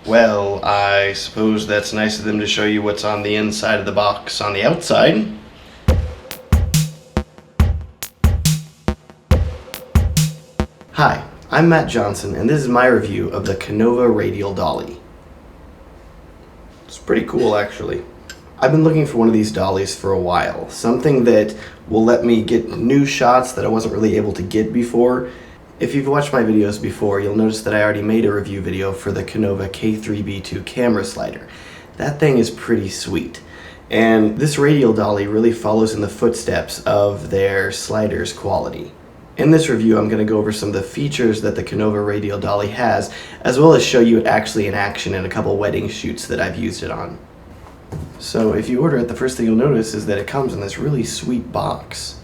Well, I suppose that's nice of them to show you what's on the inside of the box on the outside. Hi, I'm Matt Johnson, and this is my review of the Konova Radial Dolly. It's pretty cool, actually. I've been looking for one of these dollies for a while, something that will let me get new shots that I wasn't really able to get before. If you've watched my videos before, you'll notice that I already made a review video for the Konova K3B2 camera slider. That thing is pretty sweet. And this Radial Dolly really follows in the footsteps of their slider's quality. In this review, I'm going to go over some of the features that the Konova Radial Dolly has, as well as show you it actually in action in a couple wedding shoots that I've used it on. So if you order it, the first thing you'll notice is that it comes in this really sweet box.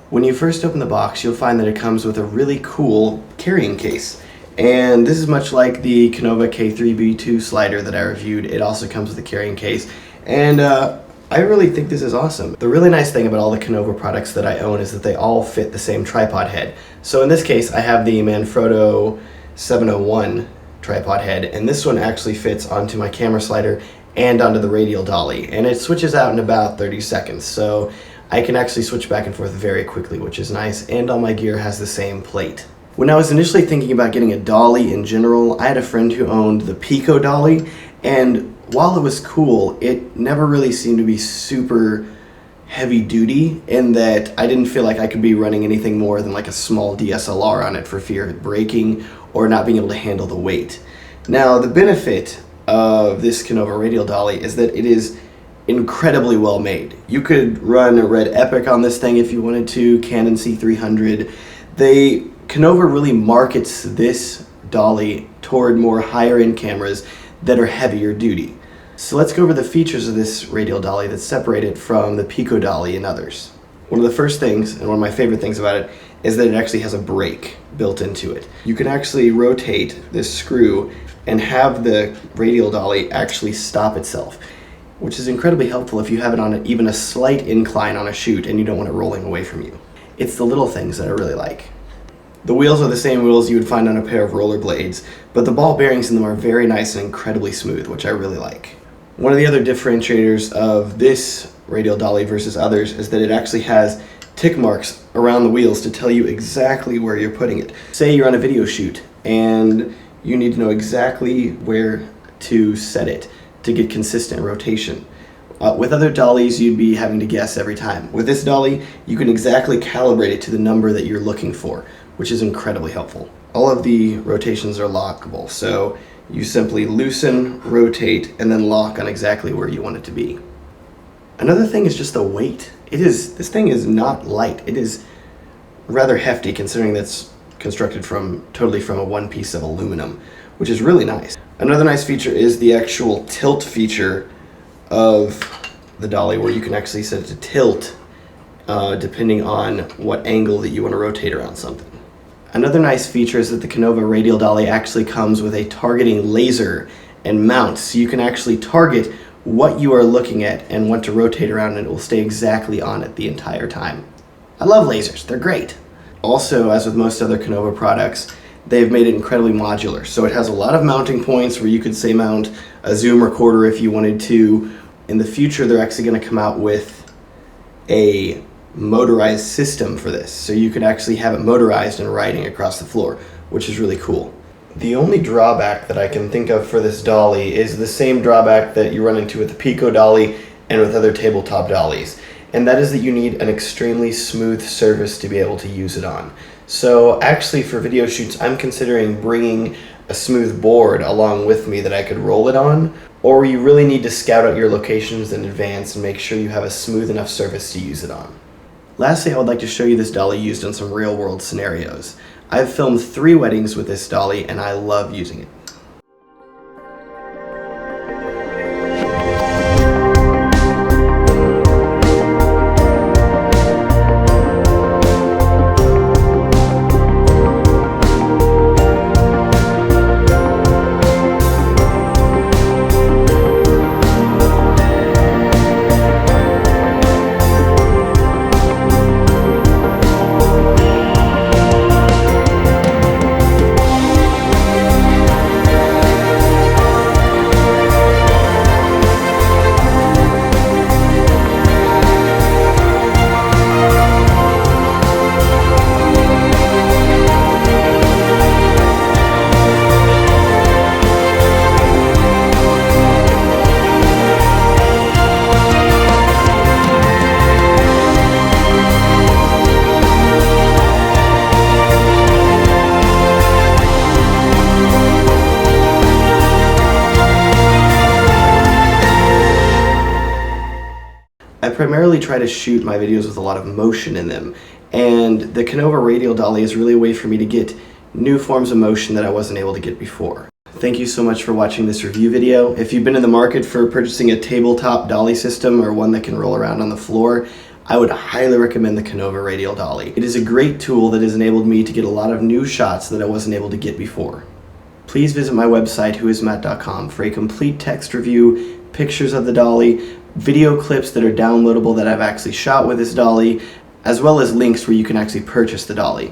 When you first open the box, you'll find that it comes with a really cool carrying case. And this is much like the Konova K3B2 slider that I reviewed. It also comes with a carrying case. And I really think this is awesome. The really nice thing about all the Konova products that I own is that they all fit the same tripod head. So in this case, I have the Manfrotto 701 tripod head, and this one actually fits onto my camera slider and onto the Radial Dolly. And it switches out in about 30 seconds. So I can actually switch back and forth very quickly, which is nice, and all my gear has the same plate. When I was initially thinking about getting a dolly in general, I had a friend who owned the Pico dolly, and while it was cool, it never really seemed to be super heavy duty in that I didn't feel like I could be running anything more than like a small DSLR on it for fear of it breaking or not being able to handle the weight. Now, the benefit of this Konova Radial Dolly is that it is incredibly well made. You could run a Red Epic on this thing if you wanted to, Canon C300. Konova really markets this dolly toward more higher end cameras that are heavier duty. So let's go over the features of this Radial Dolly that's separated from the Pico Dolly and others. One of the first things, and one of my favorite things about it, is that it actually has a brake built into it. You can actually rotate this screw and have the Radial Dolly actually stop itself, which is incredibly helpful if you have it on even a slight incline on a shoot and you don't want it rolling away from you. It's the little things that I really like. The wheels are the same wheels you would find on a pair of rollerblades, but the ball bearings in them are very nice and incredibly smooth, which I really like. One of the other differentiators of this Radial Dolly versus others is that it actually has tick marks around the wheels to tell you exactly where you're putting it. Say you're on a video shoot and you need to know exactly where to set it to get consistent rotation. With other dollies, you'd be having to guess every time. With this dolly, you can exactly calibrate it to the number that you're looking for, which is incredibly helpful. All of the rotations are lockable, so you simply loosen, rotate, and then lock on exactly where you want it to be. Another thing is just the weight. This thing is not light. It is rather hefty considering that's constructed totally from a one piece of aluminum, which is really nice. Another nice feature is the actual tilt feature of the dolly, where you can actually set it to tilt depending on what angle that you want to rotate around something. Another nice feature is that the Konova Radial Dolly actually comes with a targeting laser and mount, so you can actually target what you are looking at and want to rotate around, and it will stay exactly on it the entire time. I love lasers, they're great. Also, as with most other Konova products, they've made it incredibly modular, so it has a lot of mounting points where you could say mount a zoom recorder if you wanted to. In the future, they're actually going to come out with a motorized system for this, so you could actually have it motorized and riding across the floor, which is really cool. The only drawback that I can think of for this dolly is the same drawback that you run into with the Pico dolly and with other tabletop dollies, and that is that you need an extremely smooth surface to be able to use it on. So actually for video shoots, I'm considering bringing a smooth board along with me that I could roll it on, or you really need to scout out your locations in advance and make sure you have a smooth enough surface to use it on. Lastly, I would like to show you this dolly used in some real-world scenarios. I've filmed 3 weddings with this dolly and I love using it. primarily try to shoot my videos with a lot of motion in them, and the Konova Radial Dolly is really a way for me to get new forms of motion that I wasn't able to get before. Thank you so much for watching this review video. If you've been in the market for purchasing a tabletop dolly system or one that can roll around on the floor, I would highly recommend the Konova Radial Dolly. It is a great tool that has enabled me to get a lot of new shots that I wasn't able to get before. Please visit my website, whoismatt.com, for a complete text review, pictures of the dolly, video clips that are downloadable that I've actually shot with this dolly, as well as links where you can actually purchase the dolly.